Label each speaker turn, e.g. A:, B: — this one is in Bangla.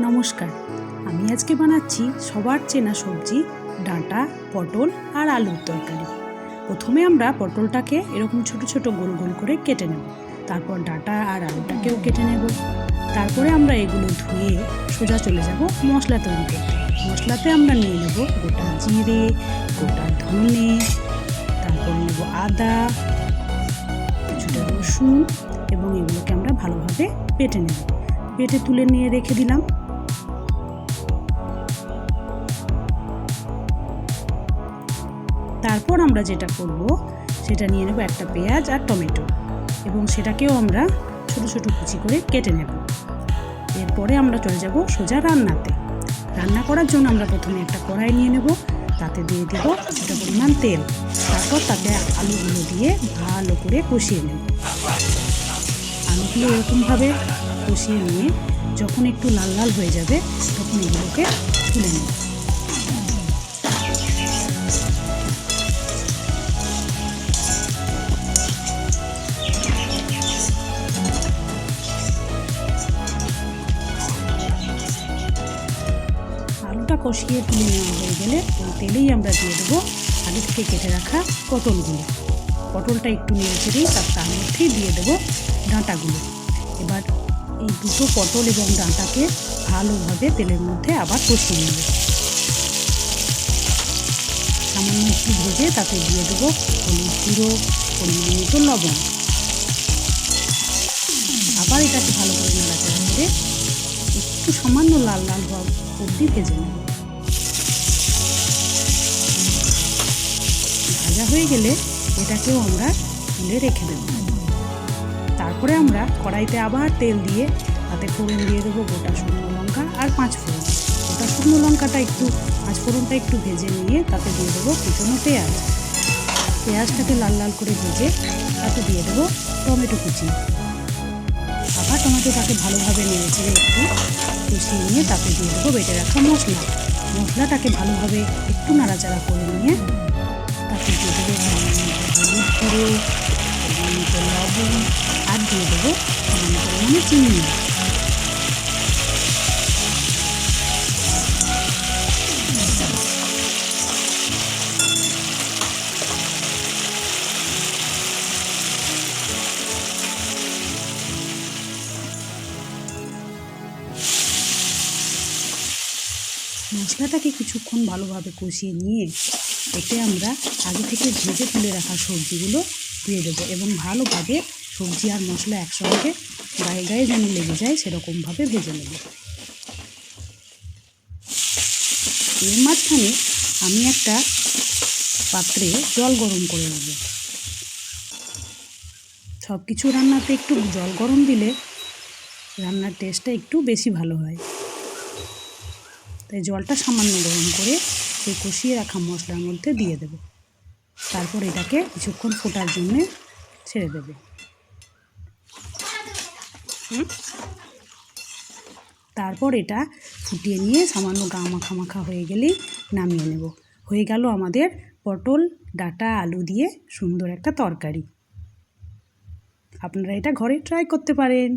A: নমস্কার, আমি আজকে বানাচ্ছি সবার চেনা সবজি ডাঁটা, পটল আর আলুর তরকারি। প্রথমে আমরা পটলটাকে এরকম ছোট ছোট গোল গোল করে কেটে নেব। তারপর ডাঁটা আর আলুটাকেও কেটে নেব। তারপরে আমরা এগুলো ধুয়ে সোজা চলে যাব মশলা তৈরি করতে। মশলাতে আমরা নিয়ে নেব গোটা জিরে, গোটা ধনে, তারপরে নেব আদা, কিছুটা রসুন এবং এগুলোকে আমরা ভালোভাবে বেটে নেব। বেটে তুলে নিয়ে রেখে দিলাম। তারপর আমরা যেটা করব সেটা নিয়ে নেব একটা পেঁয়াজ আর টমেটো এবং সেটাকেও আমরা ছোট ছোট কুচি করে কেটে নেব। এরপরে আমরা চলে যাব সোজা রান্নাতে। রান্না করার জন্য আমরা প্রথমে একটা কড়াই নিয়ে নেব, তাতে দিয়ে দেব কিছুটা পরিমাণ তেল। তারপর তাতে আলুগুলো দিয়ে ভালো করে কষিয়ে নেব। আলুগুলো এরকমভাবে কষিয়ে নিয়ে যখন একটু লাল লাল হয়ে যাবে তখন এগুলোকে তুলে নেব। আলুটা কষিয়ে তুলে নেওয়া হয়ে গেলে ওই তেলেই আমরা দিয়ে দেবো আগে থেকে কেটে রাখা পটলগুলো। পটলটা একটু নেড়ে চেড়ে তার মধ্যেই দিয়ে দেবো ডাঁটাগুলো। এবার এই দুটো পটল এবং ডাঁটাকে ভালোভাবে তেলের মধ্যে আবার কষিয়ে নেব। সামান্য একটু ভেজে তাতে দিয়ে দেবো হলুদ গুঁড়ো, পরিমাণ মতো লবণ। আবার এটাকে ভালো করে নাড়াচাড়া করে একটু সামান্য লাল লাল হওয়া অবধি ভেজে নেব। ভাজা হয়ে গেলে এটাকেও আমরা তুলে রেখে দেব। তারপরে আমরা কড়াইতে আবার তেল দিয়ে তাতে ফোড়ন দিয়ে দেবো গোটা শুকনো লঙ্কা আর 5 ফোড়ন। গোটা শুকনো লঙ্কাটা একটু 5 ফোড়নটা একটু ভেজে নিয়ে তাতে দিয়ে দেবো কুচনো পেঁয়াজ। পেঁয়াজটাকে লাল লাল করে ভেজে তাতে দিয়ে দেবো টমেটো কুচি। আবার টমেটোটাকে ভালোভাবে নেড়ে চেড়ে একটু কষিয়ে নিয়ে তাতে দিয়ে দেবো বেটে রাখা মশলা। মশলাটাকে ভালোভাবে একটু নাড়াচাড়া করে নিয়ে তাতে দিয়ে দেবো হলুদ গুঁড়ো, পরিমাণ মতো লবণ আর দিয়ে দেবো সামান্য পরিমাণে চিনি। মশলাটাকে কিছুক্ষণ ভালোভাবে কষিয়ে নিয়ে এতে আমরা আগে থেকে ভেজে তুলে রাখা সবজিগুলো দিয়ে দেবো এবং ভালোভাবে সবজি আর মশলা একসঙ্গে গায়ে গায়ে যেন লেগে যায় সেরকমভাবে ভেজে নেব। এর মাঝখানে আমি একটা পাত্রে জল গরম করে নেব। সব কিছু রান্নাতে একটু জল গরম দিলে রান্নার টেস্টটা একটু বেশি ভালো হয়। তাই জলটা সামান্য গরম করে এই কষিয়ে রাখা মশলার মধ্যে দিয়ে দেব। তারপর এটাকে কিছুক্ষণ ফোটার জন্যে ছেড়ে দেব। তারপর এটা ফুটিয়ে নিয়ে সামান্য গা মাখা মাখা হয়ে গেলেই নামিয়ে নেব। হয়ে গেল আমাদের পটল, ডাঁটা, আলু দিয়ে সুন্দর একটা তরকারি। আপনারা এটা ঘরে ট্রাই করতে পারেন।